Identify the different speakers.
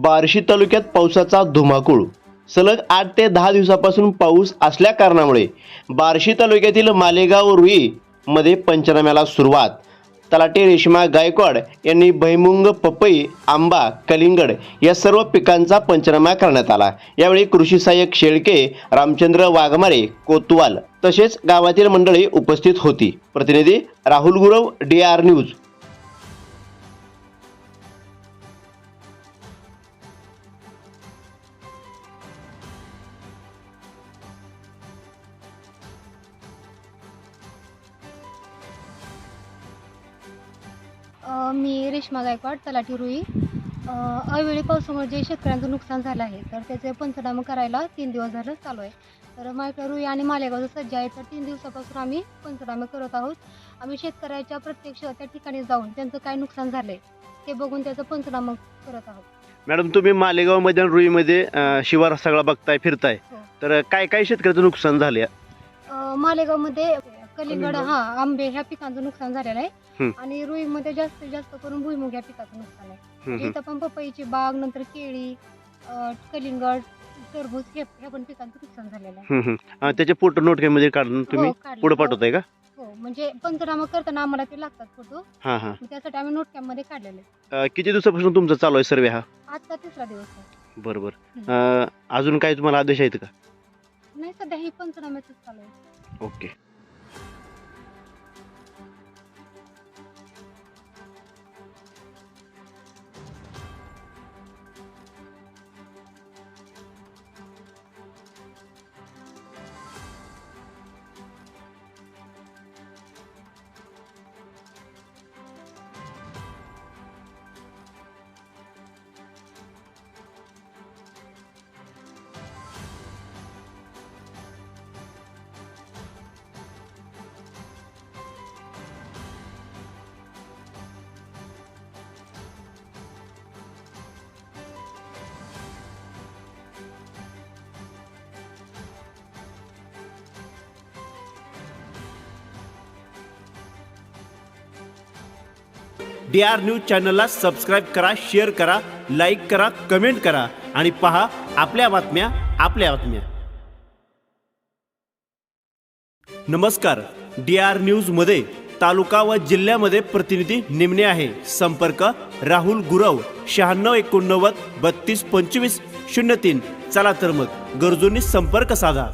Speaker 1: बार्शी तालुक्यात पावसाचा धुमाकूळ। सलग 8 ते 10 दिवसापासून पाऊस असल्या कारणामुळे बार्शी तालुक्यातील मालेगाव रुई मध्ये पंचनाम्याला सुरुवात। तलाठी रेश्मा गायकवाड यांनी भुईमुग, पपई, आंबा, कलिंगड या सर्व पिकांचा पंचनामा करण्यात आला। यावेळी कृषी सहाय्यक शेळके, रामचंद्र वाघमारे, कोतवाल तसेच गावातील मंडळी उपस्थित होती। प्रतिनिधी राहुल गुरव, DR न्यूज।
Speaker 2: मी रेश्मा गायकवाड, तलाठी रुई। अवेळी पावसामुळे जे शेतकऱ्यांचं नुकसान झालं आहे तर त्याचे पंचनामे करायला 3 दिवस झालं चालू आहे। तर माझ्या रुई आणि मालेगावचं सज्ज आहे, तर 3 दिवसापासून आम्ही पंचनामे करत आहोत। आम्ही शेतकऱ्याच्या प्रत्यक्ष त्या ठिकाणी जाऊन त्यांचं काय नुकसान झालंय ते बघून त्याचं पंचनामा करत आहोत।
Speaker 1: मॅडम, तुम्ही मालेगावमध्ये आणि रुईमध्ये शिवार सगळा बघताय, फिरताय,
Speaker 2: हो।
Speaker 1: तर काय काय शेतकऱ्याचं नुकसान झाले?
Speaker 2: मालेगावमध्ये कलिंगड, आंबे ह्या पिकांचं नुकसान झालेलं आहे आणि रुईमध्ये जास्तीत जास्त करून भुईमुग या पिकाचं नुकसान आहे। इथं पण पपईची बाग, नंतर केळी, कलिंगड, टरबूज ह्या पण पिकांचं नुकसान झालेलं आहे।
Speaker 1: त्याचे फोटो नोटमध्ये काढून तुम्ही पुढे पाठवताय का?
Speaker 2: हो, म्हणजे पंचनामा करताना आम्हाला ते लागतात फोटो। त्यासाठी आम्ही नोटकॅममध्ये काढलेले।
Speaker 1: किती दिवसापासून तुमचा चालू आहे सर्वे हा?
Speaker 2: आजचा 3रा दिवस आहे।
Speaker 1: बरोबर। अजून काही तुम्हाला आदेश आहेत का?
Speaker 2: नाही, सध्या ही पंचनाम्याच चालू आहे।
Speaker 1: ओके। DR न्यूज चॅनलला सबस्क्राईब करा, शेअर करा, लाईक करा, कमेंट करा आणि पहा आपल्या बातम्या। नमस्कार, DR न्यूज मध्ये तालुका व जिल्ह्यामध्ये प्रतिनिधी नेमणे आहे। संपर्क राहुल गुरव 96 89 32 25 03। चला तर मग गरजूंनी संपर्क साधा।